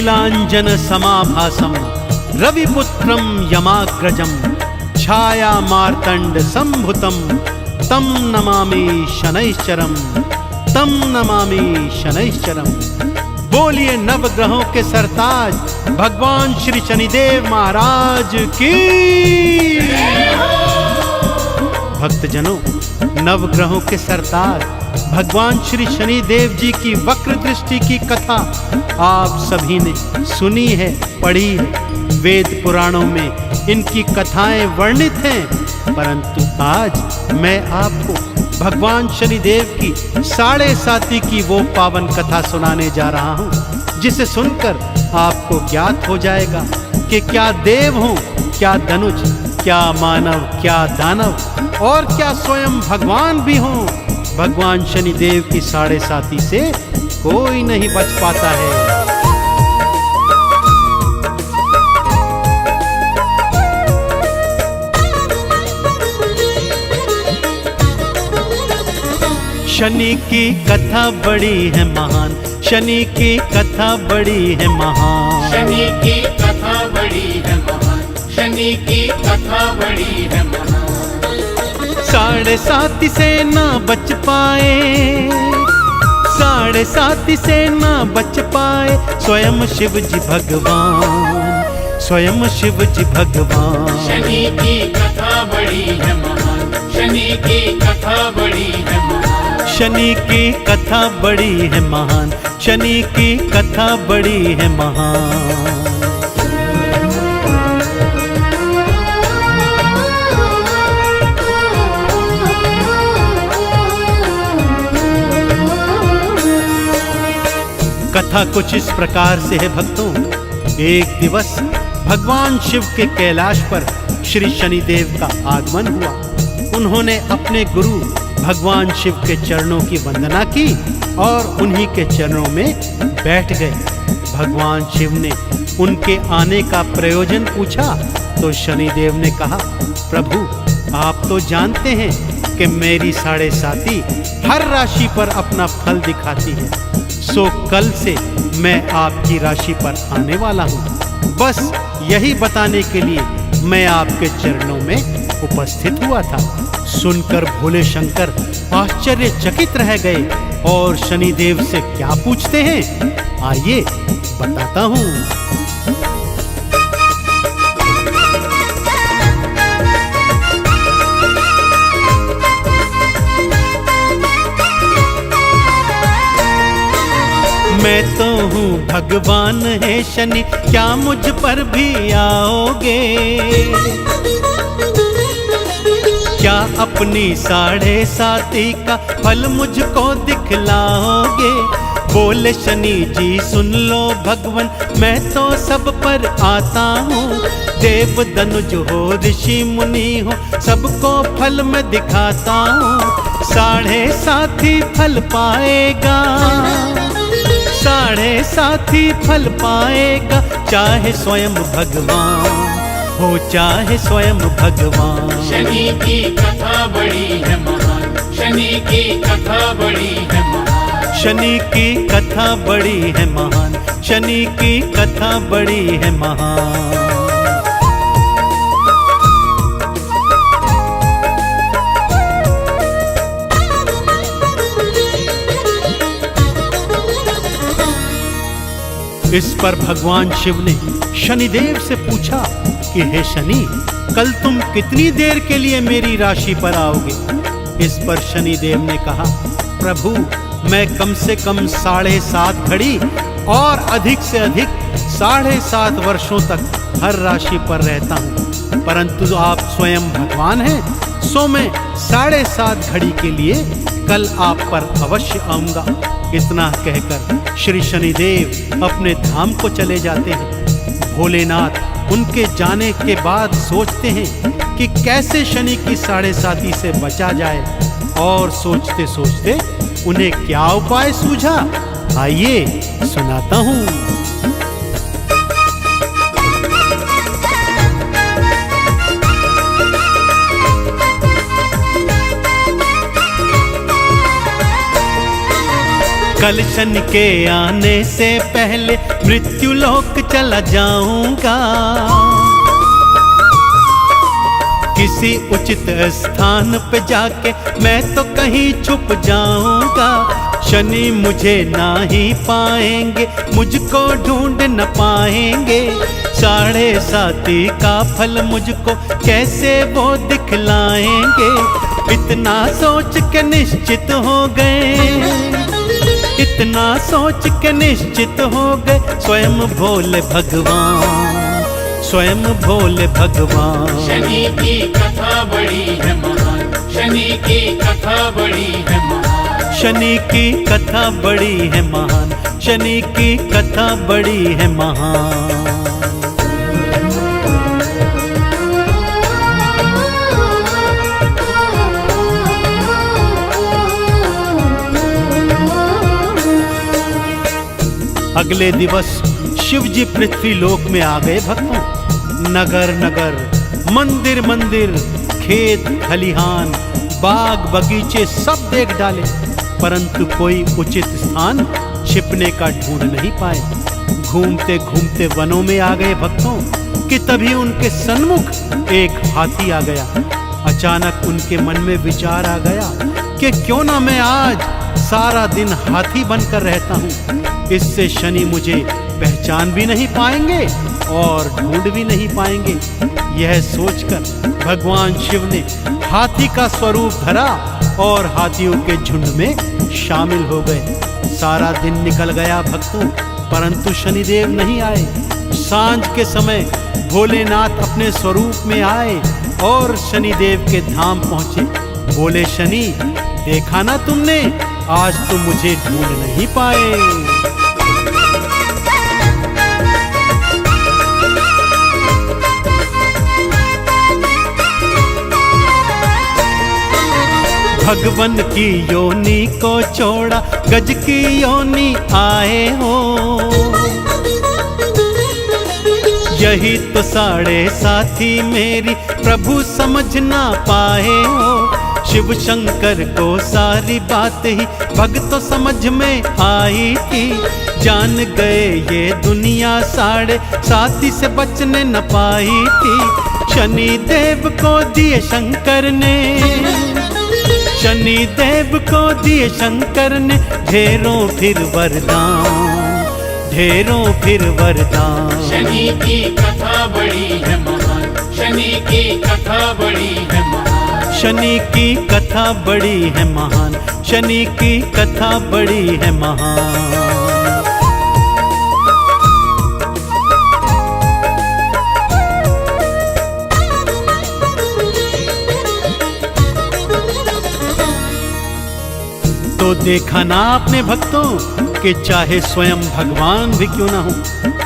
नीलांजन समाभासम रविपुत्रम यमाग्रजम छाया मार्तंड संभुतम तम नमामि शनैश्चरम तम नमामि शनैश्चरम। बोलिए नवग्रहों के सरताज भगवान श्री शनिदेव महाराज की। भक्तजनों, नवग्रहों के सरताज भगवान श्री शनिदेव जी की वक्र दृष्टि की कथा आप सभी ने सुनी है, पढ़ी है। वेद पुराणों में इनकी कथाएं वर्णित हैं, परंतु आज मैं आपको भगवान शनिदेव की 7.5 की वो पावन कथा सुनाने जा रहा हूँ, जिसे सुनकर आपको ज्ञात हो जाएगा कि क्या देव हों, क्या धनुष, क्या मानव, क्या दानव और क्या स्वयं भगवान भी हों, भगवान शनिदेव की 7.5 से कोई नहीं बच पाता है। शनि की कथा बड़ी है महान, शनि की कथा बड़ी है महान, शनि की कथा बड़ी है महान, शनि की कथा बड़ी है महान। 7.5 से ना बच पाए, 7.5 से ना बच पाए स्वयं शिव जी भगवान, स्वयं शिव जी भगवान। शनि की कथा बड़ी है महान, शनि की कथा बड़ी है महान, शनि की कथा बड़ी है महान, शनि की कथा बड़ी है महान। कथा कुछ इस प्रकार से है भक्तों। एक दिवस भगवान शिव के कैलाश पर श्री शनिदेव का आगमन हुआ। उन्होंने अपने गुरु भगवान शिव के चरणों की वंदना की और उन्हीं के चरणों में बैठ गए। भगवान शिव ने उनके आने का प्रयोजन पूछा तो शनिदेव ने कहा, प्रभु आप तो जानते हैं कि मेरी 7.5 हर राशि पर अपना फल दिखाती है, सो कल से मैं आपकी राशि पर आने वाला हूँ। बस यही बताने के लिए मैं आपके चरणों में उपस्थित हुआ था। सुनकर भोले शंकर आश्चर्यचकित रह गए और शनिदेव से क्या पूछते हैं, आइए बताता हूँ। मैं तो हूँ भगवान है शनि, क्या मुझ पर भी आओगे? क्या अपनी 7.5 का फल मुझको दिखलाओगे? बोले शनि जी सुन लो भगवन, मैं तो सब पर आता हूँ। देव धनुज हो ऋषि मुनि हो, सबको फल मैं दिखाता हूँ। 7.5 फल पाएगा, 7.5 फल पाएगा, चाहे स्वयं भगवान हो, चाहे स्वयं भगवान। शनि की कथा बड़ी है महान, शनि की कथा बड़ी है महान, शनि की कथा बड़ी है महान, शनि की कथा बड़ी है महान। इस पर भगवान शिव ने शनिदेव से पूछा कि हे शनि, कल तुम कितनी देर के लिए मेरी राशि पर आओगे? इस पर शनिदेव ने कहा, प्रभु मैं कम से कम 7.5 घड़ी और अधिक से अधिक 7.5 वर्षों तक हर राशि पर रहता हूँ, परंतु आप स्वयं भगवान हैं, सो मैं 7.5 घड़ी के लिए कल आप पर अवश्य आऊंगा। इतना कहकर श्री शनिदेव अपने धाम को चले जाते हैं। भोलेनाथ उनके जाने के बाद सोचते हैं कि कैसे शनि की 7.5 से बचा जाए, और सोचते सोचते उन्हें क्या उपाय सूझा, आइए सुनाता हूँ। कल शनि के आने से पहले मृत्यु लोक चला जाऊंगा, किसी उचित स्थान पे जाके मैं तो कहीं छुप जाऊंगा। शनि मुझे ना ही पाएंगे, मुझको ढूंढ न पाएंगे, 7.5 का फल मुझको कैसे वो दिखलाएंगे। इतना सोच के निश्चित हो गए, इतना सोच के निश्चित हो गए, स्वयं भोले भगवान, स्वयं भोले भगवान। शनि की कथा बड़ी है महान, शनि की कथा बड़ी है महान, शनि की कथा बड़ी है महान, शनि की कथा बड़ी है महान। अगले दिवस शिव जी पृथ्वी लोक में आ गए भक्तों। नगर नगर, मंदिर मंदिर, खेत खलिहान, बाग बगीचे सब देख डाले, परंतु कोई उचित स्थान छिपने का ढूंढ नहीं पाए। घूमते घूमते वनों में आ गए भक्तों कि तभी उनके सन्मुख एक हाथी आ गया। अचानक उनके मन में विचार आ गया कि क्यों ना मैं आज सारा दिन हाथी बनकर रहता हूँ, इससे शनि मुझे पहचान भी नहीं पाएंगे और ढूंढ भी नहीं पाएंगे। यह सोचकर भगवान शिव ने हाथी का स्वरूप धरा और हाथियों के झुंड में शामिल हो गए। सारा दिन निकल गया भक्तों, परंतु शनिदेव नहीं आए। सांझ के समय भोलेनाथ अपने स्वरूप में आए और शनिदेव के धाम पहुंचे। बोले, शनि देखा ना तुमने, आज तुम मुझे ढूंढ नहीं पाए। भगवन की योनि को छोड़ा, गज की योनि आए हो, यही तो 7.5 मेरी प्रभु समझ ना पाए हो। शिव शंकर को सारी बात ही भक्तों समझ में आई थी, जान गए ये दुनिया 7.5 से बचने न पाई थी। शनि देव को दिए शंकर ने, शनि देव को दिए शंकर ने ढेरों फिर वरदान, ढेरों फिर वरदान। शनि की कथा बड़ी है महान, शनि की कथा बड़ी है महान, शनि की कथा बड़ी है महान, शनि की कथा बड़ी है महान। तो देखा ना आपने भक्तों कि चाहे स्वयं भगवान भी क्यों ना हो,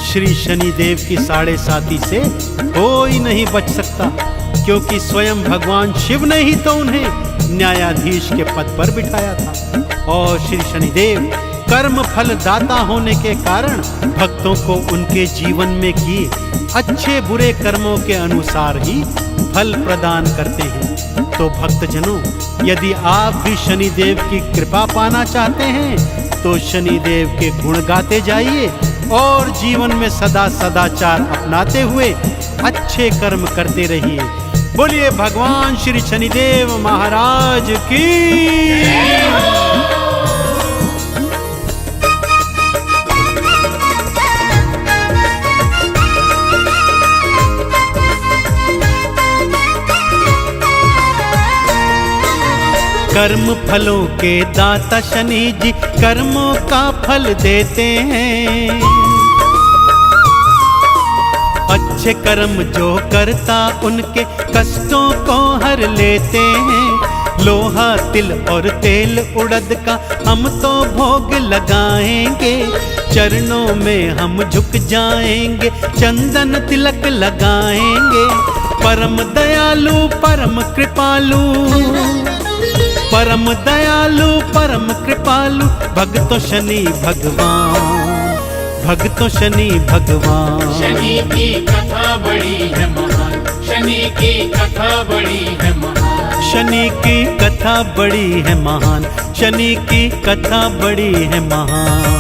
श्री शनिदेव की 7.5 से कोई नहीं बच सकता, क्योंकि स्वयं भगवान शिव ने ही तो उन्हें न्यायाधीश के पद पर बिठाया था। और श्री शनिदेव कर्म फल दाता होने के कारण भक्तों को उनके जीवन में किए अच्छे बुरे कर्मों के अनुसार ही फल प्रदान करते हैं। तो भक्तजनों, यदि आप भी शनिदेव की कृपा पाना चाहते हैं तो शनिदेव के गुण गाते जाइए और जीवन में सदा सदाचार अपनाते हुए अच्छे कर्म करते रहिए। बोलिए भगवान श्री शनिदेव महाराज की। कर्म फलों के दाता शनि जी कर्मों का फल देते हैं। अच्छे कर्म जो करता उनके कष्टों को हर लेते हैं। लोहा तिल और तेल उड़द का हम तो भोग लगाएंगे, चरणों में हम झुक जाएंगे, चंदन तिलक लगाएंगे। परम दयालु परम कृपालु, परम दयालु परम कृपालु भगतो शनि भगवान, भगतो शनि भगवान। शनि की कथा बड़ी है महान, शनि की कथा बड़ी है महान, शनि की कथा बड़ी है महान, शनि की कथा बड़ी है महान।